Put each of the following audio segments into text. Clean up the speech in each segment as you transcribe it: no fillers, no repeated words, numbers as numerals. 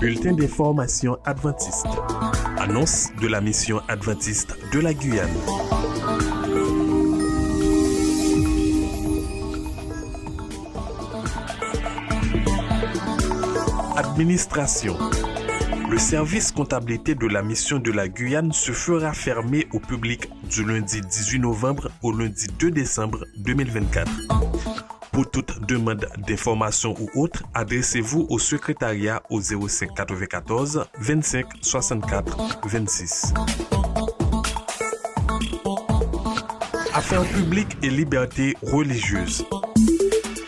Bulletin d'information adventiste. Annonce de la mission adventiste de la Guyane. Administration. Le service comptabilité de la mission de la Guyane se fera fermer au public du lundi 18 novembre au lundi 2 décembre 2024. Pour toute demande d'information ou autre, adressez-vous au secrétariat au 05 94 25 64 26. Affaires publiques et liberté religieuse.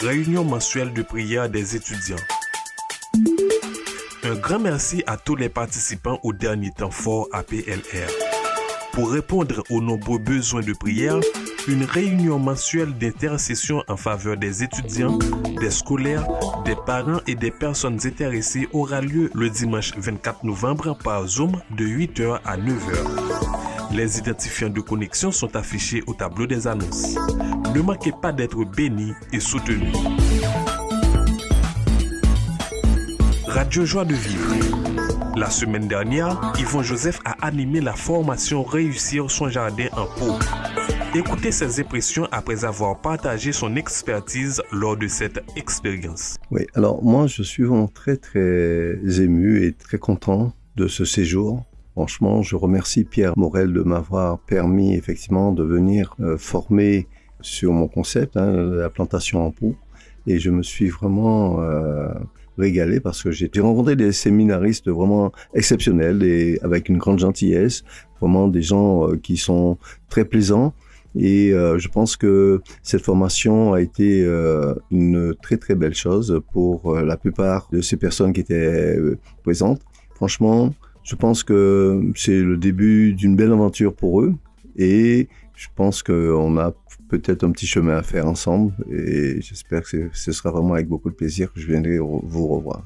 Réunion mensuelle de prière des étudiants. Un grand merci à tous les participants au dernier temps fort APLR. Pour répondre aux nombreux besoins de prière, une réunion mensuelle d'intercession en faveur des étudiants, des scolaires, des parents et des personnes intéressées aura lieu le dimanche 24 novembre par Zoom de 8h à 9h. Les identifiants de connexion sont affichés au tableau des annonces. Ne manquez pas d'être bénis et soutenus. Radio Joie de Vivre. La semaine dernière, Yvon Joseph a animé la formation Réussir son jardin en pot. Écoutez ses impressions après avoir partagé son expertise lors de cette expérience. Oui, alors moi je suis vraiment très ému et très content de ce séjour. Franchement, je remercie Pierre Morel de m'avoir permis effectivement de venir former sur mon concept, la plantation en pot. Et je me suis vraiment régalé parce que j'ai rencontré des séminaristes vraiment exceptionnels et avec une grande gentillesse, vraiment des gens qui sont très plaisants. Et je pense que cette formation a été une très belle chose pour la plupart de ces personnes qui étaient présentes. Franchement, je pense que c'est le début d'une belle aventure pour eux et je pense qu'on a peut-être un petit chemin à faire ensemble et j'espère que ce sera vraiment avec beaucoup de plaisir que je viendrai vous revoir.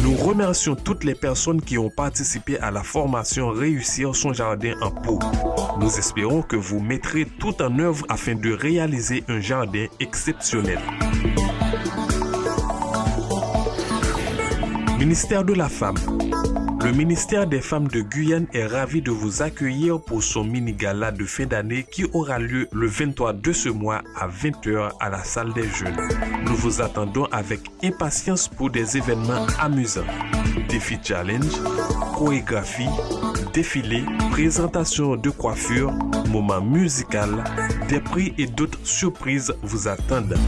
Nous remercions toutes les personnes qui ont participé à la formation Réussir son jardin en pot. Nous espérons que vous mettrez tout en œuvre afin de réaliser un jardin exceptionnel. Ministère de la Femme. Le ministère des Femmes de Guyane est ravi de vous accueillir pour son mini-gala de fin d'année qui aura lieu le 23 de ce mois à 20h à la salle des jeunes. Nous vous attendons avec impatience pour des événements amusants. Défi challenge, chorégraphie, défilé, présentation de coiffure, moment musical, des prix et d'autres surprises vous attendent.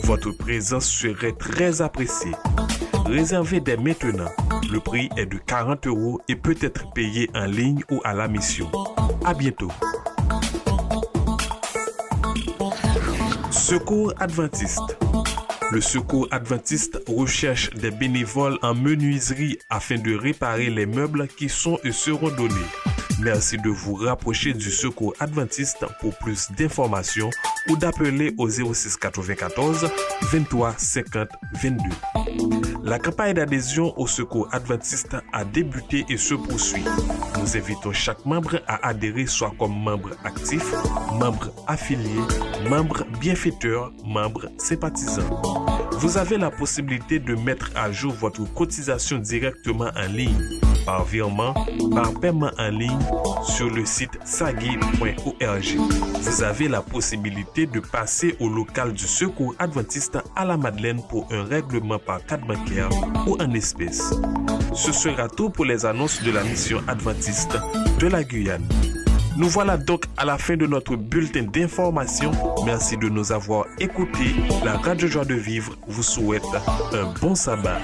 Votre présence serait très appréciée. Réservez dès maintenant. Le prix est de 40 € et peut être payé en ligne ou à la mission. À bientôt. Secours adventiste. Le Secours adventiste recherche des bénévoles en menuiserie afin de réparer les meubles qui sont et seront donnés. Merci de vous rapprocher du Secours adventiste pour plus d'informations ou d'appeler au 06 94 23 50 22. La campagne d'adhésion au Secours adventiste a débuté et se poursuit. Nous invitons chaque membre à adhérer soit comme membre actif, membre affilié, membre bienfaiteur, membre sympathisant. Vous avez la possibilité de mettre à jour votre cotisation directement en ligne, par virement, par paiement en ligne sur le site sagui.org. Vous avez la possibilité de passer au local du Secours adventiste à la Madeleine pour un règlement par carte bancaire ou en espèces. Ce sera tout pour les annonces de la mission adventiste de la Guyane. Nous voilà donc à la fin de notre bulletin d'information. Merci de nous avoir écoutés. La Radio Joie de Vivre vous souhaite un bon sabbat.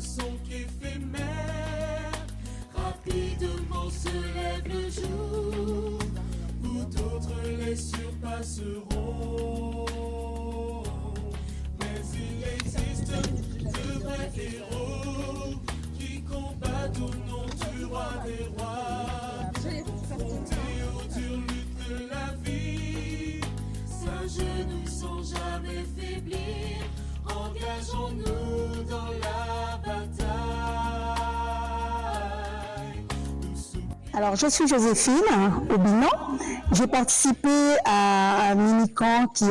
ne sont qu'éphémères. Rapidement se lève le jour où d'autres les surpasseront. Mais il existe de vrais héros qui combattent au nom du roi des rois. Confrontés aux dures luttes de la vie, s'agenouillent sans jamais faiblir. Engageons-nous dans la bataille. Alors, je suis Joséphine Aubinon. J'ai participé à un mini-camp qui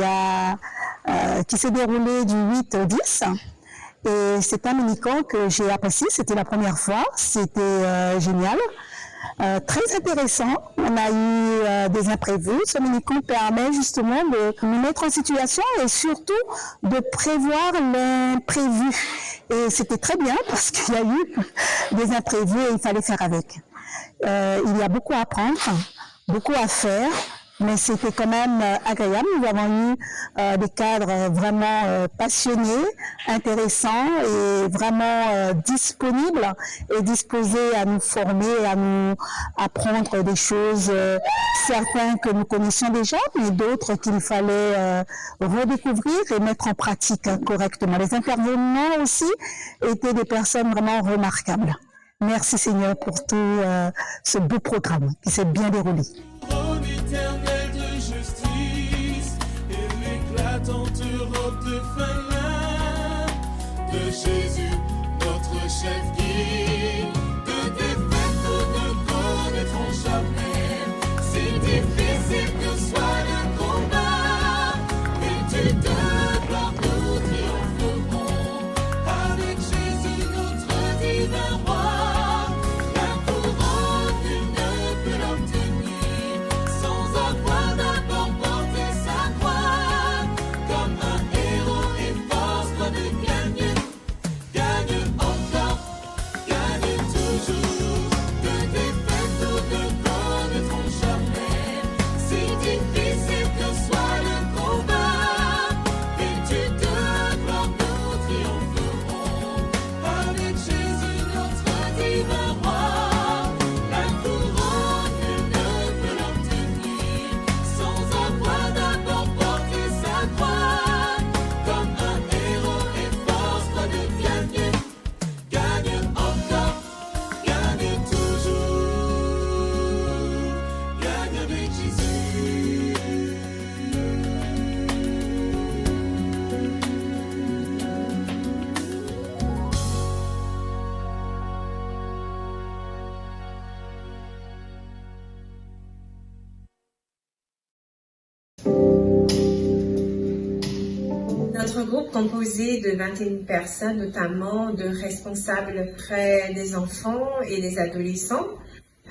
s'est déroulé du 8 au 10. Et c'est un mini-camp que j'ai apprécié. C'était la première fois. C'était génial. Très intéressant. On a eu des imprévus. Ce mini-camp permet justement de nous mettre en situation et surtout de prévoir l'imprévu. Et c'était très bien parce qu'il y a eu des imprévus et il fallait faire avec. Il y a beaucoup à apprendre, beaucoup à faire, mais c'était quand même agréable. Nous avons eu des cadres vraiment passionnés, intéressants et vraiment disponibles et disposés à nous former, à nous apprendre des choses, certains que nous connaissions déjà, mais d'autres qu'il fallait redécouvrir et mettre en pratique correctement. Les intervenants aussi étaient des personnes vraiment remarquables. Merci Seigneur pour tout ce beau programme qui s'est bien déroulé. Trône éternel de justice et l'éclatante robe de fin lin de Jésus, notre chef guide. De défaite nous ne connaîtrons jamais. Si difficile que soit le combat, mais tu te gloire nous triompherons avec Jésus, notre divin roi. Notre groupe composé de 21 personnes, notamment de responsables près des enfants et des adolescents,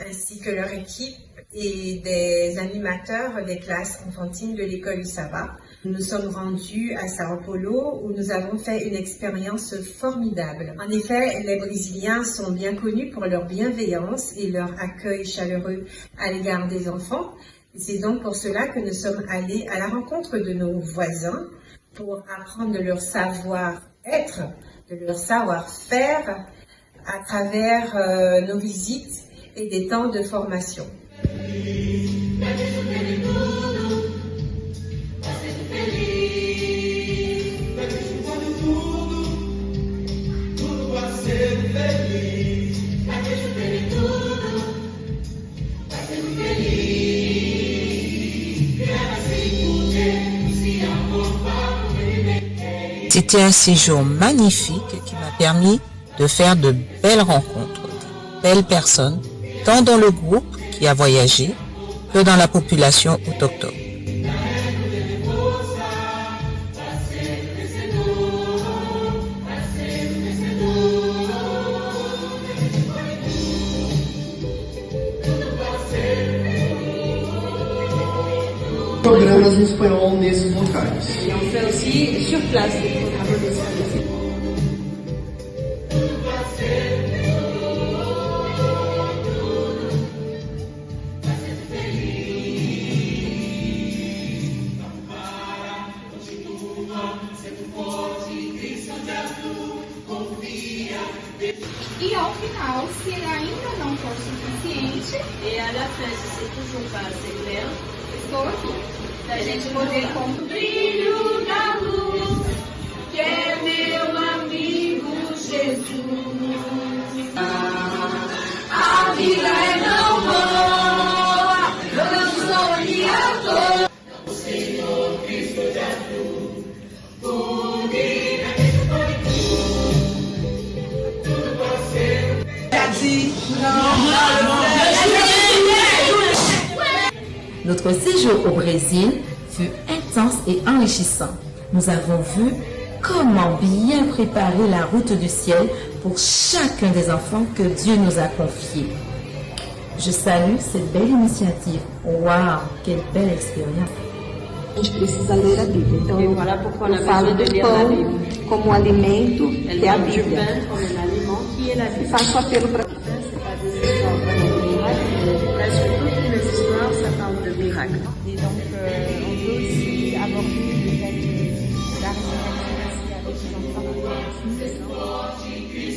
ainsi que leur équipe et des animateurs des classes enfantines de l'école du sabbat. Nous sommes rendus à Sao Paulo où nous avons fait une expérience formidable. En effet, les Brésiliens sont bien connus pour leur bienveillance et leur accueil chaleureux à l'égard des enfants. C'est donc pour cela que nous sommes allés à la rencontre de nos voisins pour apprendre de leur savoir-être, de leur savoir-faire à travers nos visites et des temps de formation. C'était un séjour magnifique qui m'a permis de faire de belles rencontres, de belles personnes, tant dans le groupe qui a voyagé que dans la population autochtone. Programas em espanhol nesses locais. Et on fait aussi sur place des programmes de service. E ao final, se ainda não for suficiente, et à la fin, si c'est toujours pas assez clair, estou aqui. Da gente poder cumprir o da luz, que é meu amigo Jesus. A vida é tão boa, eu sou guiador. O Senhor Cristo já Notre séjour au Brésil fut intense et enrichissant. Nous avons vu comment bien préparer la route du ciel pour chacun des enfants que Dieu nous a confiés. Je salue cette belle initiative. Waouh, quelle belle expérience. A gente precisa ler a Bíblia. Então, eu falo do pão como alimento, que é a Bíblia. E faço apelo para Et donc, on peut aussi aborder le thème de la résurrection avec les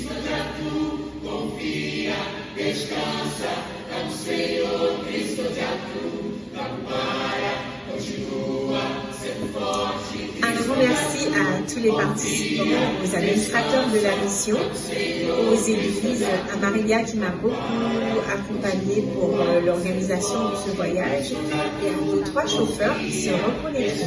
Un grand merci à tous les participants, aux administrateurs de la mission, aux églises, à Maria qui m'a beaucoup accompagnée pour l'organisation de ce voyage et à nos 3 chauffeurs qui se reconnectent.